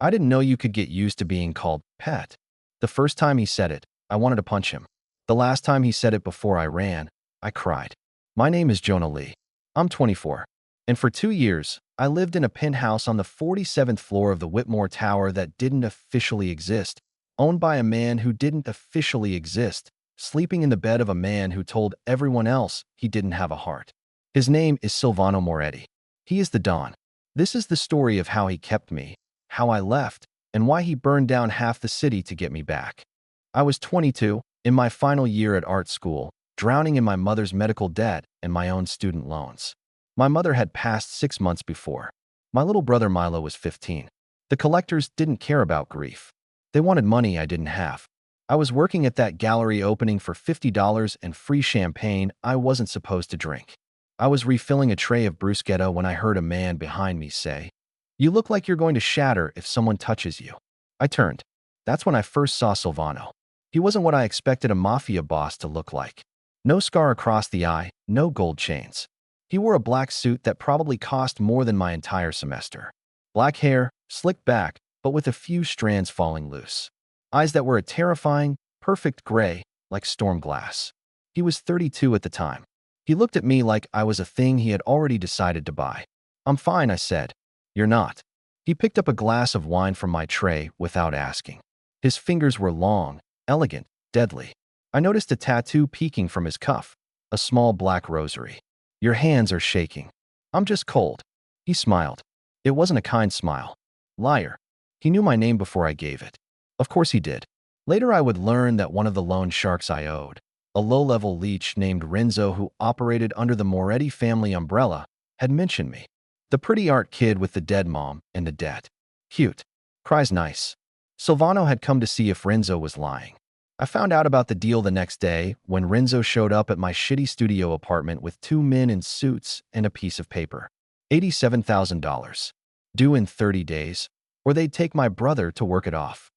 I didn't know you could get used to being called pet. The first time he said it, I wanted to punch him. The last time he said it before I ran, I cried. My name is Jonah Lee. I'm 24. And for 2 years, I lived in a penthouse on the 47th floor of the Whitmore Tower that didn't officially exist, owned by a man who didn't officially exist, sleeping in the bed of a man who told everyone else he didn't have a heart. His name is Silvano Moretti. He is the Don. This is the story of how he kept me, how I left, and why he burned down half the city to get me back. I was 22, in my final year at art school, drowning in my mother's medical debt and my own student loans. My mother had passed 6 months before. My little brother Milo was 15. The collectors didn't care about grief. They wanted money I didn't have. I was working at that gallery opening for $50 and free champagne I wasn't supposed to drink. I was refilling a tray of bruschetta when I heard a man behind me say, "You look like you're going to shatter if someone touches you." I turned. That's when I first saw Silvano. He wasn't what I expected a mafia boss to look like. No scar across the eye, no gold chains. He wore a black suit that probably cost more than my entire semester. Black hair, slicked back, but with a few strands falling loose. Eyes that were a terrifying, perfect gray, like storm glass. He was 32 at the time. He looked at me like I was a thing he had already decided to buy. "I'm fine," I said. "You're not." He picked up a glass of wine from my tray without asking. His fingers were long, elegant, deadly. I noticed a tattoo peeking from his cuff, a small black rosary. "Your hands are shaking." "I'm just cold." He smiled. It wasn't a kind smile. Liar. He knew my name before I gave it. Of course he did. Later I would learn that one of the loan sharks I owed, a low-level leech named Renzo who operated under the Moretti family umbrella, had mentioned me. The pretty art kid with the dead mom and the debt. Cute. Cries nice. Silvano had come to see if Renzo was lying. I found out about the deal the next day when Renzo showed up at my shitty studio apartment with 2 men in suits and a piece of paper. $87,000. Due in 30 days, or they'd take my brother to work it off.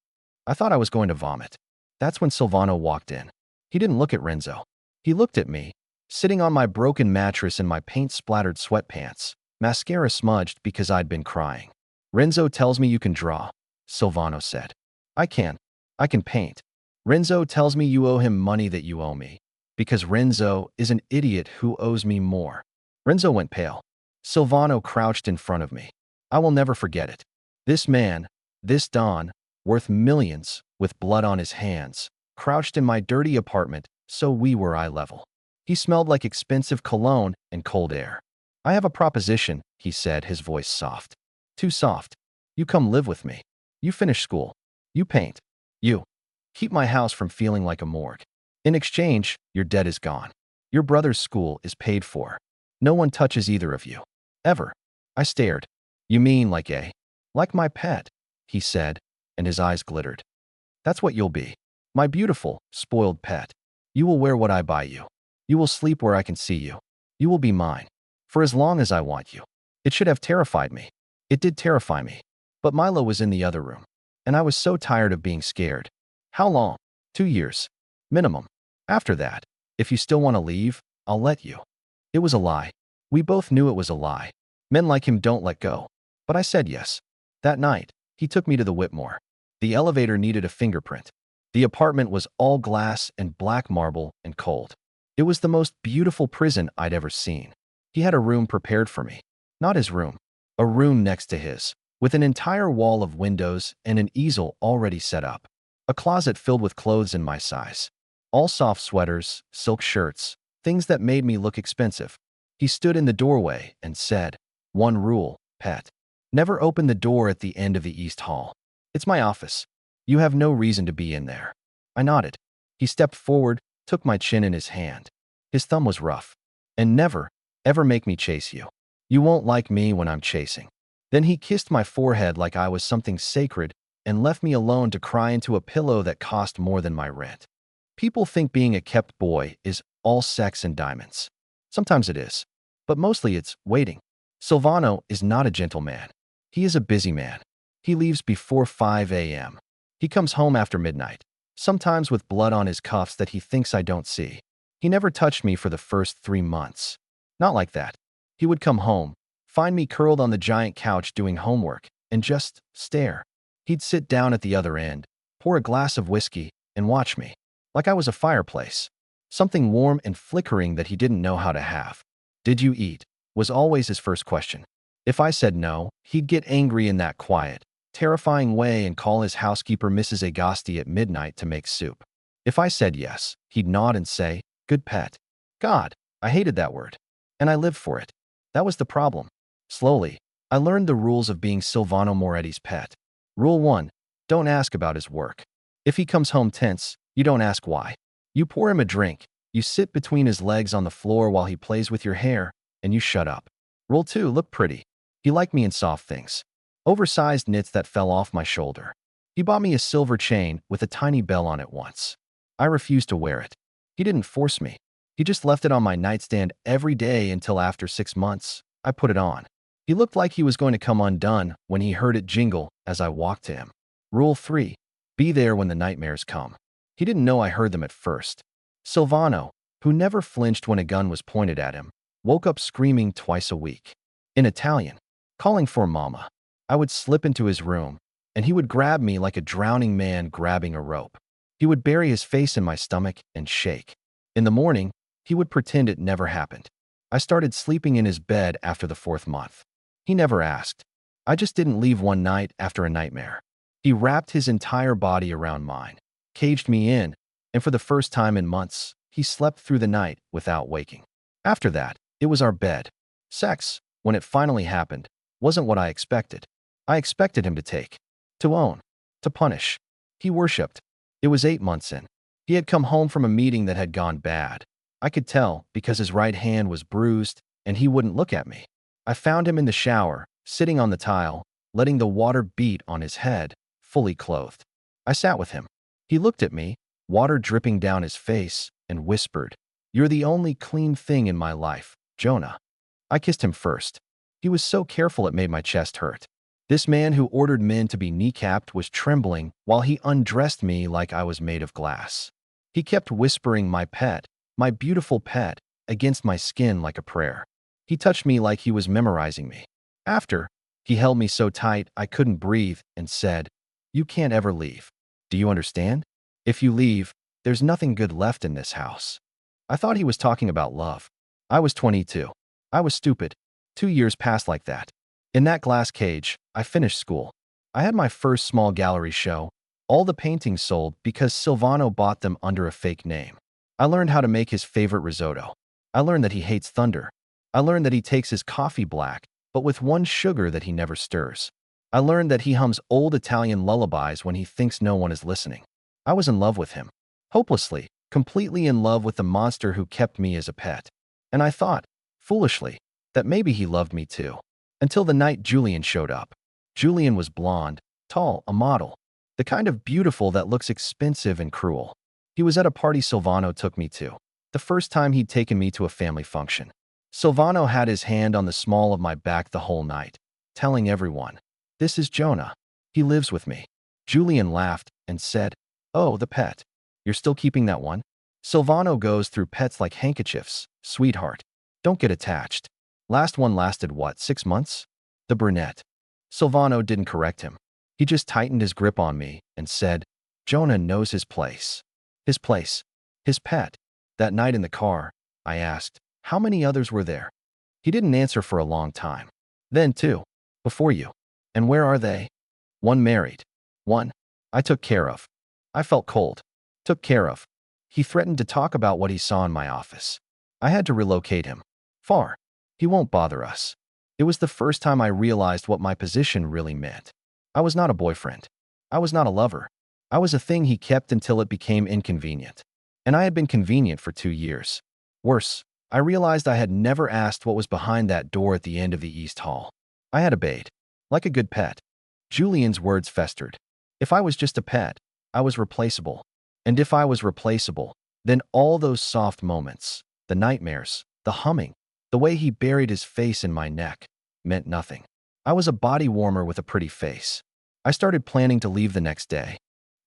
I thought I was going to vomit. That's when Silvano walked in. He didn't look at Renzo. He looked at me, sitting on my broken mattress in my paint-splattered sweatpants, mascara smudged because I'd been crying. "Renzo tells me you can draw," Silvano said. I can paint." "Renzo tells me you owe him money that you owe me, because Renzo is an idiot who owes me more." Renzo went pale. Silvano crouched in front of me. I will never forget it. This man, this Don, worth millions, with blood on his hands, crouched in my dirty apartment, so we were eye level. He smelled like expensive cologne and cold air. "I have a proposition," he said, his voice soft. Too soft. "You come live with me. You finish school. You paint. You keep my house from feeling like a morgue. In exchange, your debt is gone. Your brother's school is paid for. No one touches either of you. Ever." I stared. "You mean like my pet," he said, and his eyes glittered. "That's what you'll be. My beautiful, spoiled pet. You will wear what I buy you. You will sleep where I can see you. You will be mine. For as long as I want you." It should have terrified me. It did terrify me. But Milo was in the other room. And I was so tired of being scared. "How long?" 2 years. Minimum. After that, if you still want to leave, I'll let you." It was a lie. We both knew it was a lie. Men like him don't let go. But I said yes. That night, he took me to the Whitmore. The elevator needed a fingerprint. The apartment was all glass and black marble and cold. It was the most beautiful prison I'd ever seen. He had a room prepared for me. Not his room. A room next to his, with an entire wall of windows and an easel already set up. A closet filled with clothes in my size. All soft sweaters, silk shirts, things that made me look expensive. He stood in the doorway and said, "One rule, pet. Never open the door at the end of the East Hall. It's my office. You have no reason to be in there." I nodded. He stepped forward, took my chin in his hand. His thumb was rough. "And never, ever make me chase you. You won't like me when I'm chasing." Then he kissed my forehead like I was something sacred and left me alone to cry into a pillow that cost more than my rent. People think being a kept boy is all sex and diamonds. Sometimes it is, but mostly it's waiting. Silvano is not a gentleman. He is a busy man. He leaves before 5 a.m. He comes home after midnight, sometimes with blood on his cuffs that he thinks I don't see. He never touched me for the first 3 months. Not like that. He would come home, find me curled on the giant couch doing homework, and just stare. He'd sit down at the other end, pour a glass of whiskey, and watch me, like I was a fireplace, something warm and flickering that he didn't know how to have. "Did you eat?" was always his first question. If I said no, he'd get angry in that quiet, terrifying way and call his housekeeper Mrs. Agasti at midnight to make soup. If I said yes, he'd nod and say, "Good pet." God, I hated that word. And I lived for it. That was the problem. Slowly, I learned the rules of being Silvano Moretti's pet. Rule 1. Don't ask about his work. If he comes home tense, you don't ask why. You pour him a drink, you sit between his legs on the floor while he plays with your hair, and you shut up. Rule 2. Look pretty. He liked me in soft things. Oversized knits that fell off my shoulder. He bought me a silver chain with a tiny bell on it once. I refused to wear it. He didn't force me. He just left it on my nightstand every day until after 6 months, I put it on. He looked like he was going to come undone when he heard it jingle as I walked to him. Rule 3. Be there when the nightmares come. He didn't know I heard them at first. Silvano, who never flinched when a gun was pointed at him, woke up screaming twice a week. In Italian, calling for mama. I would slip into his room, and he would grab me like a drowning man grabbing a rope. He would bury his face in my stomach and shake. In the morning, he would pretend it never happened. I started sleeping in his bed after the 4th month. He never asked. I just didn't leave one night after a nightmare. He wrapped his entire body around mine, caged me in, and for the first time in months, he slept through the night without waking. After that, it was our bed. Sex, when it finally happened, wasn't what I expected. I expected him to take, to own, to punish. He worshipped. It was 8 months in. He had come home from a meeting that had gone bad. I could tell because his right hand was bruised and he wouldn't look at me. I found him in the shower, sitting on the tile, letting the water beat on his head, fully clothed. I sat with him. He looked at me, water dripping down his face, and whispered, "You're the only clean thing in my life, Jonah." I kissed him first. He was so careful it made my chest hurt. This man who ordered men to be kneecapped was trembling while he undressed me like I was made of glass. He kept whispering my pet, my beautiful pet, against my skin like a prayer. He touched me like he was memorizing me. After, he held me so tight I couldn't breathe and said, "You can't ever leave. Do you understand? If you leave, there's nothing good left in this house." I thought he was talking about love. I was 22. I was stupid. 2 years passed like that. In that glass cage, I finished school. I had my first small gallery show. All the paintings sold because Silvano bought them under a fake name. I learned how to make his favorite risotto. I learned that he hates thunder. I learned that he takes his coffee black, but with one sugar that he never stirs. I learned that he hums old Italian lullabies when he thinks no one is listening. I was in love with him. Hopelessly, completely in love with the monster who kept me as a pet. And I thought, foolishly, that maybe he loved me too. Until the night Julian showed up. Julian was blonde, tall, a model. The kind of beautiful that looks expensive and cruel. He was at a party Silvano took me to. The first time he'd taken me to a family function. Silvano had his hand on the small of my back the whole night, telling everyone, "This is Jonah. He lives with me." Julian laughed and said, "Oh, the pet. You're still keeping that one?" Silvano goes through pets like handkerchiefs, sweetheart. Don't get attached. Last one lasted what, 6 months? The brunette. Silvano didn't correct him. He just tightened his grip on me and said, "Jonah knows his place." His place. His pet. That night in the car, I asked, "How many others were there?" He didn't answer for a long time. "Then 2. Before you. And where are they?" "One married. One I took care of." I felt cold. Took care of. He threatened to talk about what he saw in my office. I had to relocate him. Far. He won't bother us. It was the first time I realized what my position really meant. I was not a boyfriend. I was not a lover. I was a thing he kept until it became inconvenient. And I had been convenient for 2 years. Worse, I realized I had never asked what was behind that door at the end of the East Hall. I had obeyed. Like a good pet. Julian's words festered. If I was just a pet, I was replaceable. And if I was replaceable, then all those soft moments, the nightmares, the humming, the way he buried his face in my neck, meant nothing. I was a body warmer with a pretty face. I started planning to leave the next day.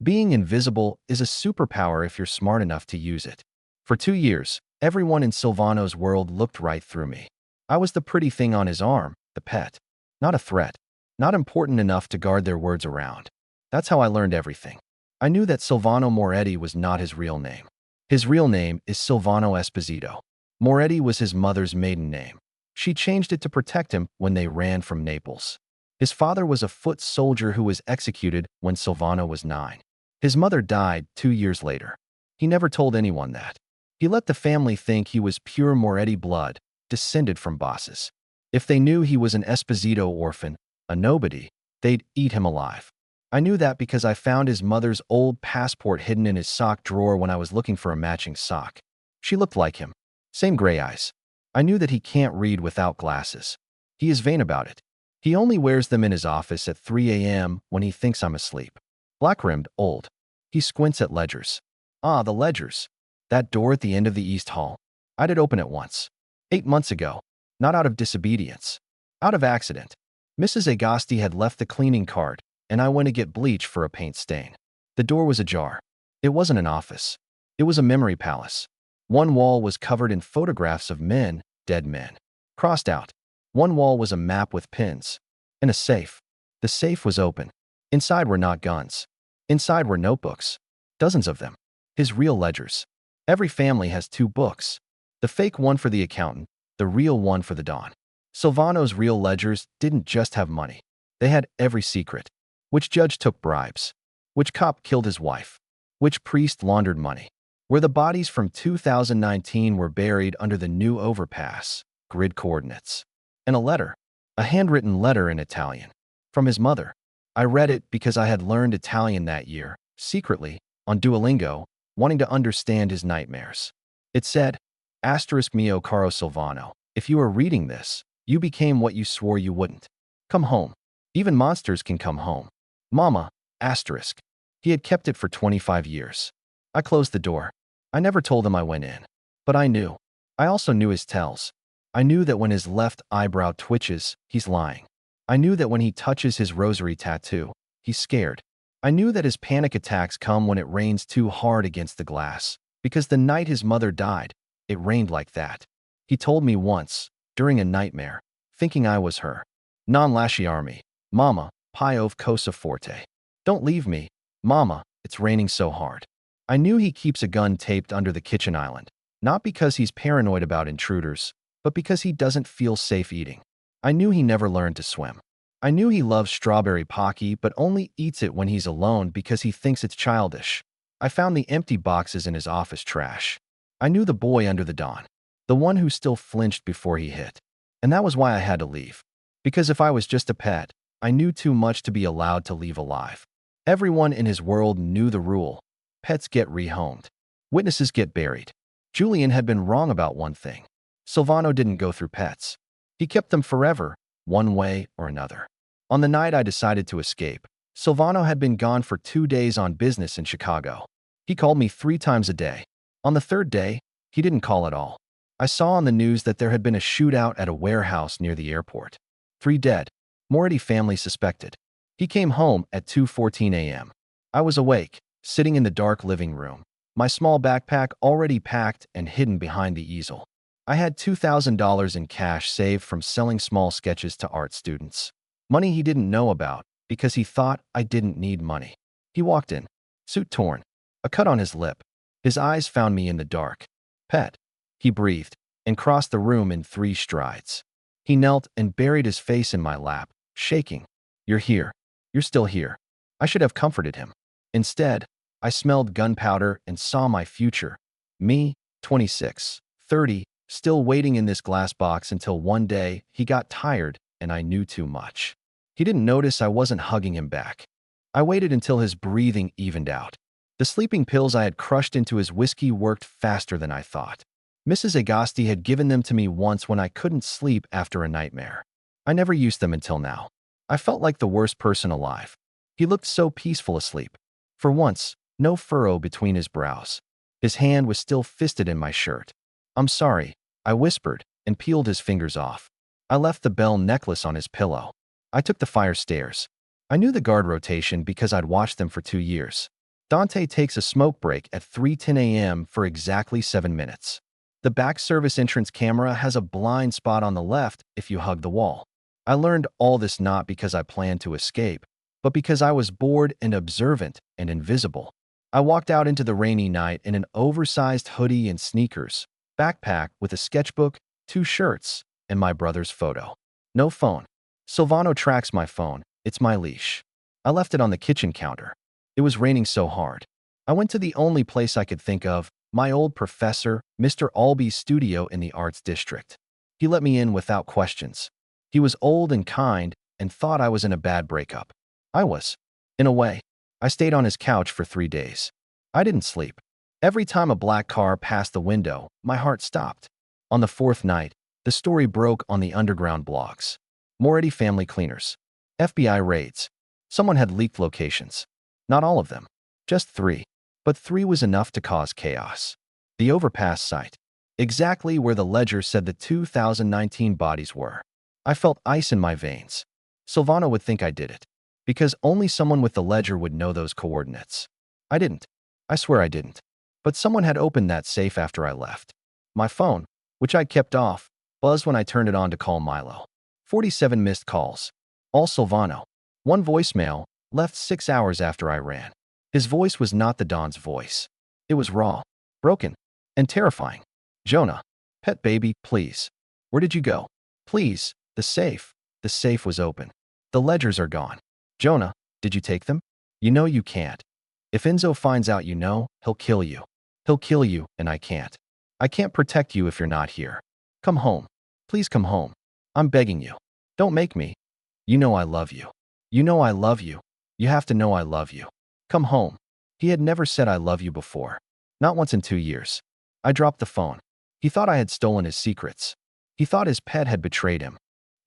Being invisible is a superpower if you're smart enough to use it. For 2 years, everyone in Silvano's world looked right through me. I was the pretty thing on his arm, the pet. Not a threat. Not important enough to guard their words around. That's how I learned everything. I knew that Silvano Moretti was not his real name. His real name is Silvano Esposito. Moretti was his mother's maiden name. She changed it to protect him when they ran from Naples. His father was a foot soldier who was executed when Silvano was 9. His mother died 2 years later. He never told anyone that. He let the family think he was pure Moretti blood, descended from bosses. If they knew he was an Esposito orphan, a nobody, they'd eat him alive. I knew that because I found his mother's old passport hidden in his sock drawer when I was looking for a matching sock. She looked like him. Same gray eyes. I knew that he can't read without glasses. He is vain about it. He only wears them in his office at 3 a.m. when he thinks I'm asleep. Black-rimmed, old. He squints at ledgers. Ah, the ledgers. That door at the end of the East Hall. I did open it once. 8 months ago. Not out of disobedience. Out of accident. Mrs. Agasti had left the cleaning cart, and I went to get bleach for a paint stain. The door was ajar. It wasn't an office. It was a memory palace. One wall was covered in photographs of men, dead men. Crossed out. One wall was a map with pins. And a safe. The safe was open. Inside were not guns. Inside were notebooks. Dozens of them. His real ledgers. Every family has 2 books. The fake one for the accountant, the real one for the Don. Silvano's real ledgers didn't just have money. They had every secret. Which judge took bribes? Which cop killed his wife? Which priest laundered money? Where the bodies from 2019 were buried under the new overpass, grid coordinates. And a letter. A handwritten letter in Italian. From his mother. I read it because I had learned Italian that year, secretly, on Duolingo, wanting to understand his nightmares. It said, Asterisk mio caro Silvano, if you are reading this, you became what you swore you wouldn't. Come home. Even monsters can come home. Mama, asterisk. He had kept it for 25 years. I closed the door. I never told him I went in. But I knew. I also knew his tells. I knew that when his left eyebrow twitches, he's lying. I knew that when he touches his rosary tattoo, he's scared. I knew that his panic attacks come when it rains too hard against the glass, because the night his mother died, it rained like that. He told me once, during a nightmare, thinking I was her. Non lasciarmi, Mama, piove cosa forte. Don't leave me, Mama, it's raining so hard. I knew he keeps a gun taped under the kitchen island, not because he's paranoid about intruders, but because he doesn't feel safe eating. I knew he never learned to swim. I knew he loves strawberry pocky but only eats it when he's alone because he thinks it's childish. I found the empty boxes in his office trash. I knew the boy under the Don, the one who still flinched before he hit. And that was why I had to leave. Because if I was just a pet, I knew too much to be allowed to leave alive. Everyone in his world knew the rule. Pets get rehomed. Witnesses get buried. Julian had been wrong about one thing. Silvano didn't go through pets. He kept them forever, one way or another. On the night I decided to escape, Silvano had been gone for 2 days on business in Chicago. He called me 3 times a day. On the 3rd day, he didn't call at all. I saw on the news that there had been a shootout at a warehouse near the airport. 3 dead. Moretti family suspected. He came home at 2:14 a.m. I was awake, sitting in the dark living room, my small backpack already packed and hidden behind the easel. I had $2,000 in cash saved from selling small sketches to art students. Money he didn't know about because he thought I didn't need money. He walked in, suit torn, a cut on his lip. His eyes found me in the dark. Pet. He breathed and crossed the room in 3 strides. He knelt and buried his face in my lap, shaking. You're here. You're still here. I should have comforted him. Instead, I smelled gunpowder and saw my future. Me, 26, 30, still waiting in this glass box until one day he got tired and I knew too much. He didn't notice I wasn't hugging him back. I waited until his breathing evened out. The sleeping pills I had crushed into his whiskey worked faster than I thought. Mrs. Agasti had given them to me once when I couldn't sleep after a nightmare. I never used them until now. I felt like the worst person alive. He looked so peaceful asleep. For once, no furrow between his brows. His hand was still fisted in my shirt. I'm sorry, I whispered, and peeled his fingers off. I left the bell necklace on his pillow. I took the fire stairs. I knew the guard rotation because I'd watched them for 2 years. Dante takes a smoke break at 3:10 a.m. for exactly 7 minutes. The back service entrance camera has a blind spot on the left if you hug the wall. I learned all this not because I planned to escape, but because I was bored and observant and invisible. I walked out into the rainy night in an oversized hoodie and sneakers, backpack with a sketchbook, 2 shirts, and my brother's photo. No phone. Silvano tracks my phone. It's my leash. I left it on the kitchen counter. It was raining so hard. I went to the only place I could think of, my old professor, Mr. Alby's studio in the Arts District. He let me in without questions. He was old and kind and thought I was in a bad breakup. I was. In a way. I stayed on his couch for 3 days. I didn't sleep. Every time a black car passed the window, my heart stopped. On the 4th night, the story broke on the underground blogs. Moretti family cleaners. FBI raids. Someone had leaked locations. Not all of them. Just 3. But 3 was enough to cause chaos. The overpass site. Exactly where the ledger said the 2019 bodies were. I felt ice in my veins. Silvano would think I did it. Because only someone with the ledger would know those coordinates. I didn't. I swear I didn't. But someone had opened that safe after I left. My phone, which I'd kept off, buzzed when I turned it on to call Milo. 47 missed calls. All Silvano. 1 voicemail, left 6 hours after I ran. His voice was not the Don's voice. It was raw, broken, and terrifying. Jonah, pet baby, please. Where did you go? Please, the safe. The safe was open. The ledgers are gone. Jonah, did you take them? You know you can't. If Enzo finds out you know, he'll kill you. He'll kill you, and I can't. I can't protect you if you're not here. Come home. Please come home. I'm begging you. Don't make me. You know I love you. You know I love you. You have to know I love you. Come home. He had never said I love you before. Not once in 2 years. I dropped the phone. He thought I had stolen his secrets. He thought his pet had betrayed him.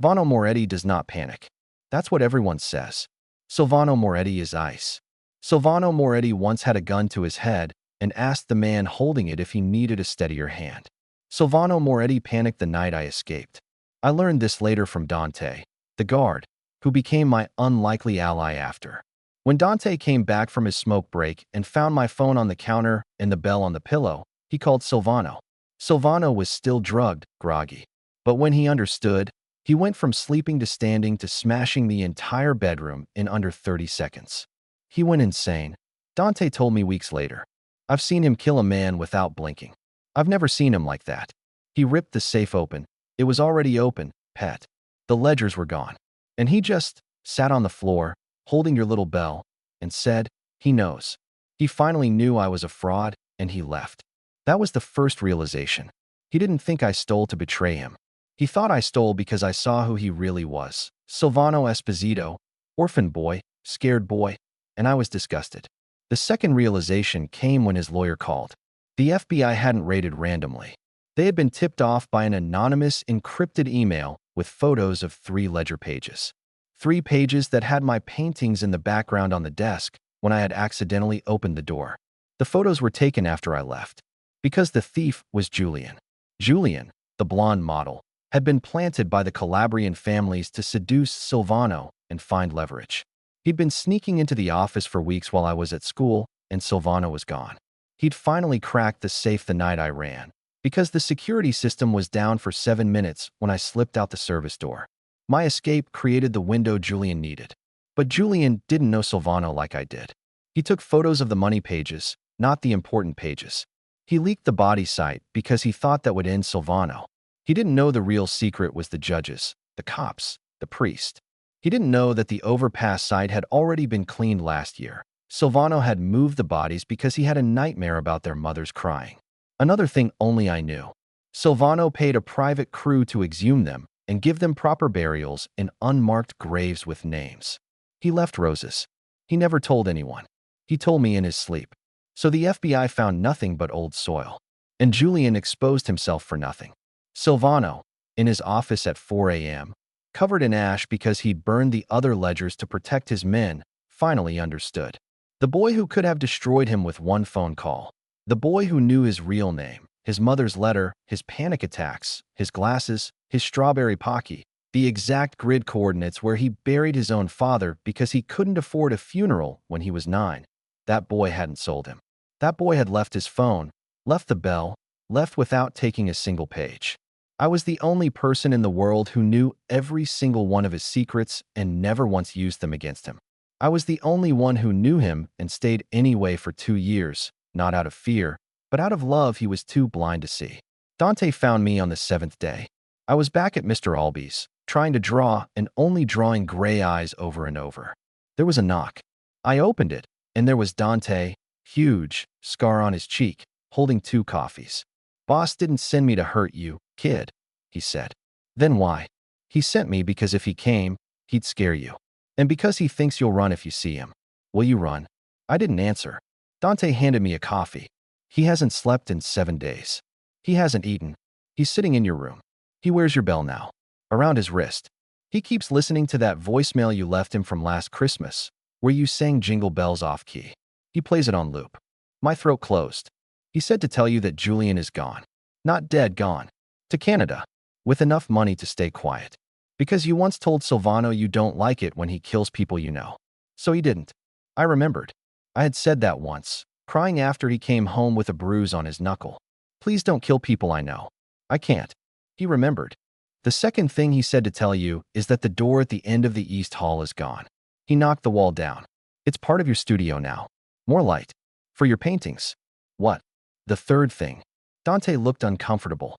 Silvano Moretti does not panic. That's what everyone says. Silvano Moretti is ice. Silvano Moretti once had a gun to his head and asked the man holding it if he needed a steadier hand. Silvano Moretti panicked the night I escaped. I learned this later from Dante, the guard, who became my unlikely ally after. When Dante came back from his smoke break and found my phone on the counter and the bell on the pillow, he called Silvano. Silvano was still drugged, groggy. But when he understood, he went from sleeping to standing to smashing the entire bedroom in under 30 seconds. He went insane. Dante told me weeks later. I've seen him kill a man without blinking. I've never seen him like that. He ripped the safe open. It was already open, pet. The ledgers were gone. And he just sat on the floor, holding your little bell, and said, he knows. He finally knew I was a fraud, and he left. That was the first realization. He didn't think I stole to betray him. He thought I stole because I saw who he really was. Silvano Esposito, orphan boy, scared boy, and I was disgusted. The second realization came when his lawyer called. The FBI hadn't raided randomly. They had been tipped off by an anonymous, encrypted email with photos of 3 ledger pages. 3 pages that had my paintings in the background on the desk when I had accidentally opened the door. The photos were taken after I left. Because the thief was Julian. Julian, the blonde model, had been planted by the Calabrian families to seduce Silvano and find leverage. He'd been sneaking into the office for weeks while I was at school, and Silvano was gone. He'd finally cracked the safe the night I ran, because the security system was down for 7 minutes when I slipped out the service door. My escape created the window Julian needed. But Julian didn't know Silvano like I did. He took photos of the money pages, not the important pages. He leaked the body site because he thought that would end Silvano. He didn't know the real secret was the judges, the cops, the priest. He didn't know that the overpass site had already been cleaned last year. Silvano had moved the bodies because he had a nightmare about their mothers crying. Another thing only I knew. Silvano paid a private crew to exhume them and give them proper burials in unmarked graves with names. He left roses. He never told anyone. He told me in his sleep. So the FBI found nothing but old soil. And Julian exposed himself for nothing. Silvano, in his office at 4 a.m., covered in ash because he'd burned the other ledgers to protect his men, finally understood. The boy who could have destroyed him with 1 phone call. The boy who knew his real name, his mother's letter, his panic attacks, his glasses, his strawberry pocky, the exact grid coordinates where he buried his own father because he couldn't afford a funeral when he was 9. That boy hadn't sold him. That boy had left his phone, left the bell, left without taking a single page. I was the only person in the world who knew every single one of his secrets and never once used them against him. I was the only one who knew him and stayed anyway for 2 years, not out of fear, but out of love he was too blind to see. Dante found me on the 7th day. I was back at Mr. Alby's, trying to draw and only drawing gray eyes over and over. There was a knock. I opened it, and there was Dante, huge, scar on his cheek, holding 2 coffees. "Boss didn't send me to hurt you, kid," he said. "Then why?" "He sent me because if he came, he'd scare you. And because he thinks you'll run if you see him." "Will you run?" I didn't answer. Dante handed me a coffee. "He hasn't slept in 7 days. He hasn't eaten. He's sitting in your room. He wears your bell now, around his wrist. He keeps listening to that voicemail you left him from last Christmas, where you sang Jingle Bells off key. He plays it on loop." My throat closed. "He said to tell you that Julian is gone. Not dead, gone. To Canada. With enough money to stay quiet. Because you once told Silvano you don't like it when he kills people you know. So he didn't." I remembered. I had said that once, crying after he came home with a bruise on his knuckle. "Please don't kill people I know. I can't." He remembered. "The second thing he said to tell you is that the door at the end of the East Hall is gone. He knocked the wall down. It's part of your studio now. More light. For your paintings." "What?" "The third thing." Dante looked uncomfortable.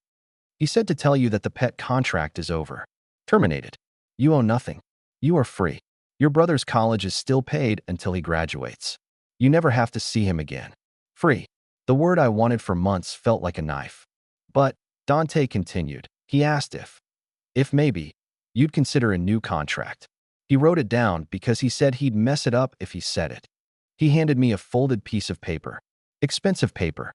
"He said to tell you that the pet contract is over. Terminated. You owe nothing. You are free. Your brother's college is still paid until he graduates. You never have to see him again. Free." The word I wanted for months felt like a knife. "But," Dante continued, "he asked if maybe, you'd consider a new contract." He wrote it down because he said he'd mess it up if he said it. He handed me a folded piece of paper. Expensive paper.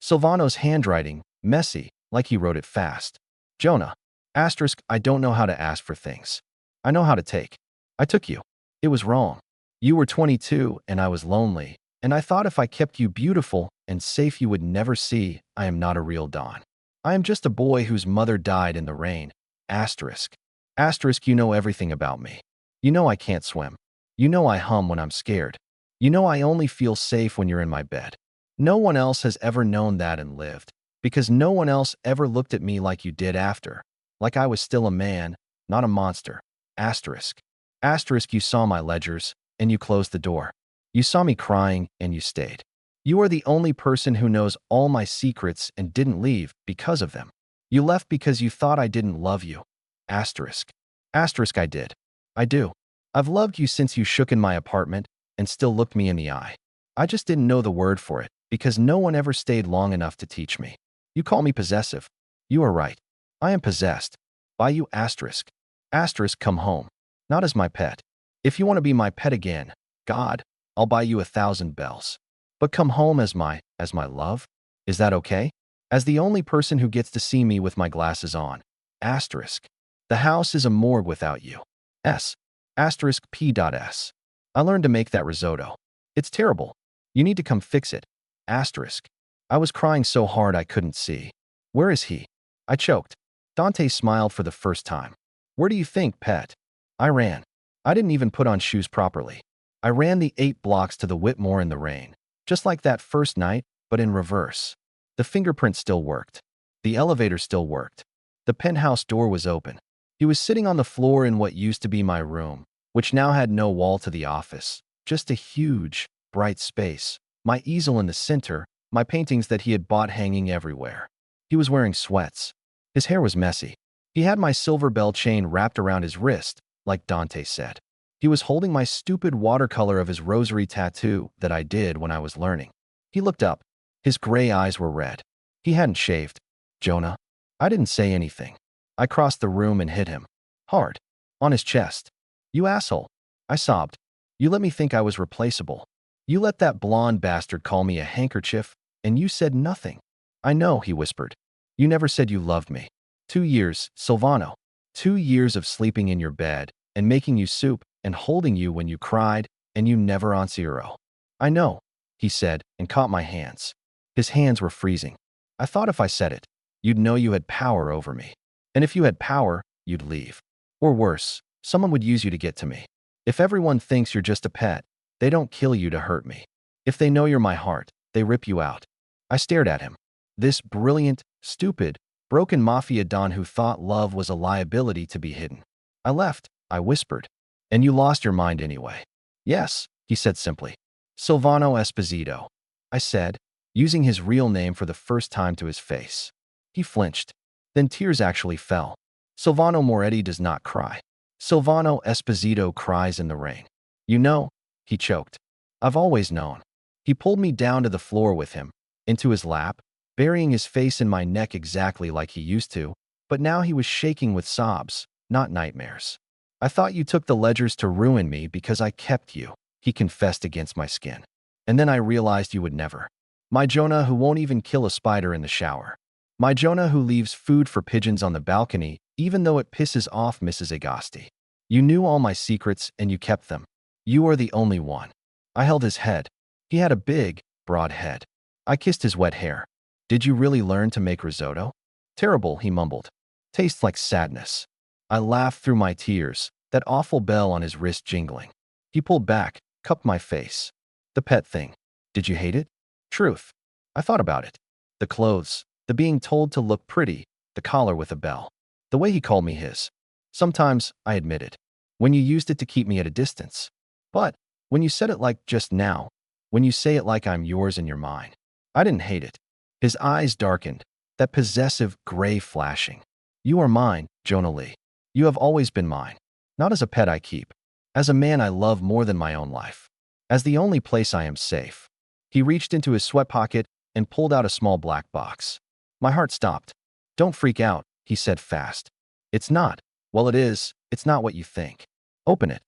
Silvano's handwriting, messy, like he wrote it fast. "Jonah. I don't know how to ask for things. I know how to take. I took you. It was wrong. You were 22 and I was lonely, and I thought if I kept you beautiful and safe you would never see I am not a real Don. I am just a boy whose mother died in the rain. Asterisk. Asterisk, you know everything about me. You know I can't swim. You know I hum when I'm scared. You know I only feel safe when you're in my bed. No one else has ever known that and lived, because no one else ever looked at me like you did after, like I was still a man, not a monster. Asterisk. Asterisk, you saw my ledgers, and you closed the door. You saw me crying, and you stayed. You are the only person who knows all my secrets and didn't leave because of them. You left because you thought I didn't love you. Asterisk. Asterisk, I did. I do. I've loved you since you shook in my apartment and still looked me in the eye. I just didn't know the word for it, because no one ever stayed long enough to teach me. You call me possessive. You are right. I am possessed. By you. Asterisk. Asterisk, come home. Not as my pet. If you want to be my pet again, God, I'll buy you 1,000 bells. But come home as my love? Is that okay? As the only person who gets to see me with my glasses on. Asterisk. The house is a morgue without you. S. Asterisk P.S. I learned to make that risotto. It's terrible. You need to come fix it. Asterisk. I was crying so hard I couldn't see. Where is he? I choked. Dante smiled for the first time. Where do you think, pet? I ran. I didn't even put on shoes properly. I ran the 8 blocks to the Whitmore in the rain. Just like that first night, but in reverse. The fingerprint still worked. The elevator still worked. The penthouse door was open. He was sitting on the floor in what used to be my room, which now had no wall to the office, just a huge, bright space. My easel in the center, my paintings that he had bought hanging everywhere. He was wearing sweats. His hair was messy. He had my silver bell chain wrapped around his wrist, like Dante said. He was holding my stupid watercolor of his rosary tattoo that I did when I was learning. He looked up. His gray eyes were red. He hadn't shaved. Jonah. I didn't say anything. I crossed the room and hit him. Hard. On his chest. You asshole. I sobbed. You let me think I was replaceable. You let that blonde bastard call me a handkerchief, and you said nothing. I know, he whispered. You never said you loved me. 2 years, Silvano. 2 years of sleeping in your bed and making you soup and holding you when you cried, and you never on zero. I know, he said, and caught my hands. His hands were freezing. I thought if I said it, you'd know you had power over me. And if you had power, you'd leave. Or worse, someone would use you to get to me. If everyone thinks you're just a pet, they don't kill you to hurt me. If they know you're my heart, they rip you out. I stared at him. This brilliant, stupid, broken Mafia Don who thought love was a liability to be hidden. I left, I whispered. And you lost your mind anyway. Yes, he said simply. Silvano Esposito, I said, using his real name for the first time to his face. He flinched. Then tears actually fell. Silvano Moretti does not cry. Silvano Esposito cries in the rain. You know, he choked. I've always known. He pulled me down to the floor with him, into his lap, burying his face in my neck exactly like he used to, but now he was shaking with sobs, not nightmares. I thought you took the ledgers to ruin me because I kept you, he confessed against my skin. And then I realized you would never. My Jonah who won't even kill a spider in the shower. My Jonah who leaves food for pigeons on the balcony even though it pisses off Mrs. Agasti. You knew all my secrets and you kept them. You are the only one. I held his head. He had a big, broad head. I kissed his wet hair. Did you really learn to make risotto? Terrible, he mumbled. Tastes like sadness. I laughed through my tears, that awful bell on his wrist jingling. He pulled back, cupped my face. The pet thing. Did you hate it? Truth. I thought about it. The clothes, the being told to look pretty, the collar with a bell. The way he called me his. Sometimes, I admitted, when you used it to keep me at a distance. But, when you said it like just now, when you say it like I'm yours and you're mine, I didn't hate it. His eyes darkened, that possessive gray flashing. You are mine, Jonah Lee. You have always been mine. Not as a pet I keep. As a man I love more than my own life. As the only place I am safe. He reached into his sweat pocket and pulled out a small black box. My heart stopped. Don't freak out, he said fast. It's not. Well, it is. It's not what you think. Open it.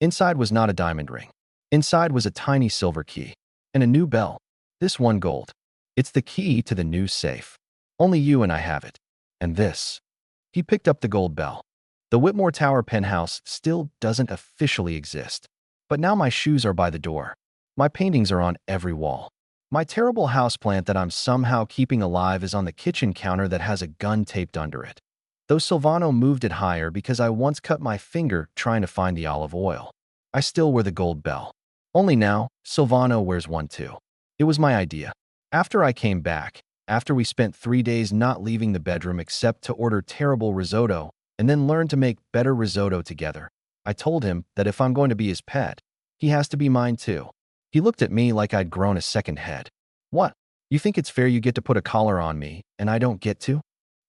Inside was not a diamond ring. Inside was a tiny silver key. And a new bell. This one gold. It's the key to the new safe. Only you and I have it. And this. He picked up the gold bell. The Whitmore Tower penthouse still doesn't officially exist. But now my shoes are by the door. My paintings are on every wall. My terrible houseplant that I'm somehow keeping alive is on the kitchen counter that has a gun taped under it. Though Silvano moved it higher because I once cut my finger trying to find the olive oil. I still wear the gold bell. Only now, Silvano wears one too. It was my idea. After I came back, after we spent 3 days not leaving the bedroom except to order terrible risotto and then learn to make better risotto together, I told him that if I'm going to be his pet, he has to be mine too. He looked at me like I'd grown a second head. What? You think it's fair you get to put a collar on me and I don't get to?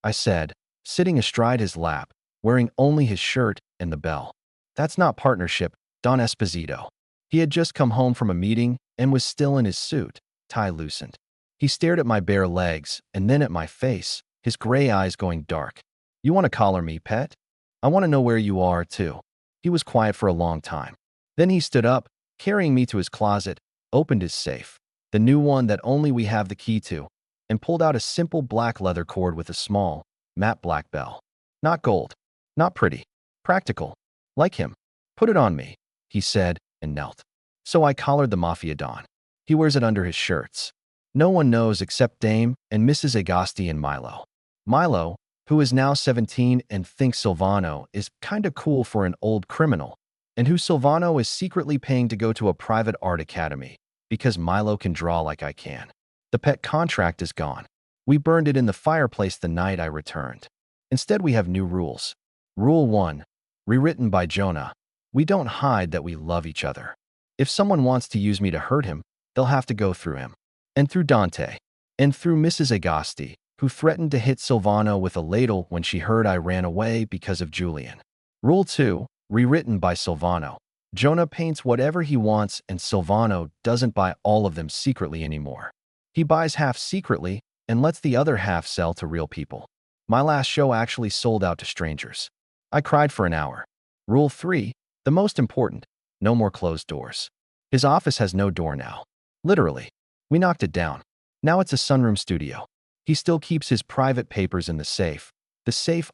I said, sitting astride his lap, wearing only his shirt and the bell. That's not partnership, Don Esposito. He had just come home from a meeting and was still in his suit, tie loosened. He stared at my bare legs and then at my face, his gray eyes going dark. You want to collar me, pet? I want to know where you are, too. He was quiet for a long time. Then he stood up, carrying me to his closet, opened his safe, the new one that only we have the key to, and pulled out a simple black leather cord with a small, matte black bell. Not gold. Not pretty. Practical. Like him. Put it on me, he said, and knelt. So I collared the Mafia Don. He wears it under his shirts. No one knows except Dame and Mrs. Agasti and Milo. Milo, who is now 17 and thinks Silvano is kinda cool for an old criminal, and who Silvano is secretly paying to go to a private art academy because Milo can draw like I can. The pet contract is gone. We burned it in the fireplace the night I returned. Instead, we have new rules. Rule 1, rewritten by Jonah. We don't hide that we love each other. If someone wants to use me to hurt him, they'll have to go through him. And through Dante. And through Mrs. Agasti, who threatened to hit Silvano with a ladle when she heard I ran away because of Julian. Rule 2, rewritten by Silvano. Jonah paints whatever he wants and Silvano doesn't buy all of them secretly anymore. He buys half secretly and lets the other half sell to real people. My last show actually sold out to strangers. I cried for an hour. Rule 3, the most important, no more closed doors. His office has no door now. Literally. We knocked it down. Now it's a sunroom studio. He still keeps his private papers in the safe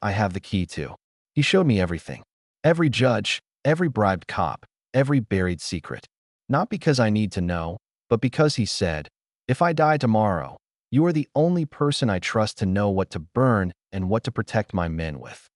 I have the key to. He showed me everything. Every judge, every bribed cop, every buried secret. Not because I need to know, but because he said, if I die tomorrow, you are the only person I trust to know what to burn and what to protect my men with.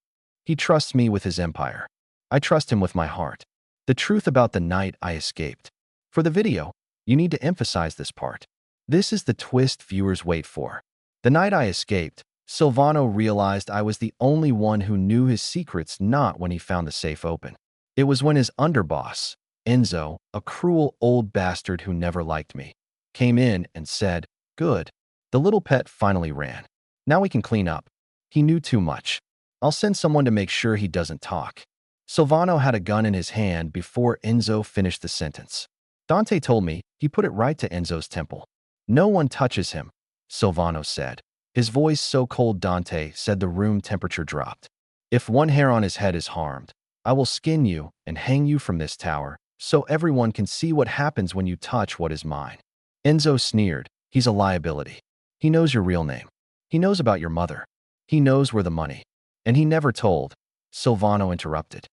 He trusts me with his empire. I trust him with my heart. The truth about the night I escaped. For the video, you need to emphasize this part. This is the twist viewers wait for. The night I escaped, Silvano realized I was the only one who knew his secrets, not when he found the safe open. It was when his underboss, Enzo, a cruel old bastard who never liked me, came in and said, "Good." The little pet finally ran. "Now we can clean up. He knew too much. I'll send someone to make sure he doesn't talk." Silvano had a gun in his hand before Enzo finished the sentence. "Dante told me he put it right to Enzo's temple. No one touches him," Silvano said. His voice so cold Dante said the room temperature dropped. "If one hair on his head is harmed, I will skin you and hang you from this tower so everyone can see what happens when you touch what is mine." Enzo sneered. "He's a liability. He knows your real name. He knows about your mother. He knows where the money." "And he never told," Silvano interrupted.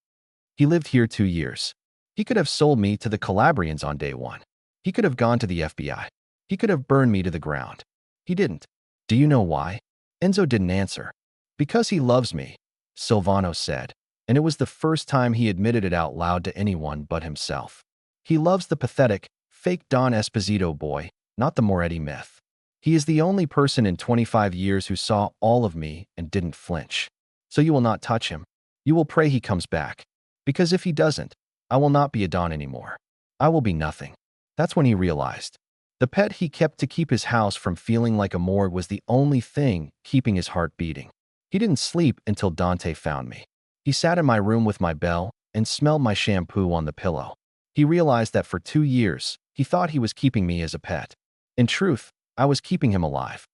"He lived here 2 years. He could have sold me to the Calabrians on day 1. He could have gone to the FBI. He could have burned me to the ground. He didn't. Do you know why?" Enzo didn't answer. "Because he loves me," Silvano said, and it was the first time he admitted it out loud to anyone but himself. "He loves the pathetic, fake Don Esposito boy, not the Moretti myth. He is the only person in 25 years who saw all of me and didn't flinch. So you will not touch him. You will pray he comes back. Because if he doesn't, I will not be a Don anymore. I will be nothing." That's when he realized. The pet he kept to keep his house from feeling like a morgue was the only thing keeping his heart beating. He didn't sleep until Dante found me. He sat in my room with my bell and smelled my shampoo on the pillow. He realized that for 2 years, he thought he was keeping me as a pet. In truth, I was keeping him alive.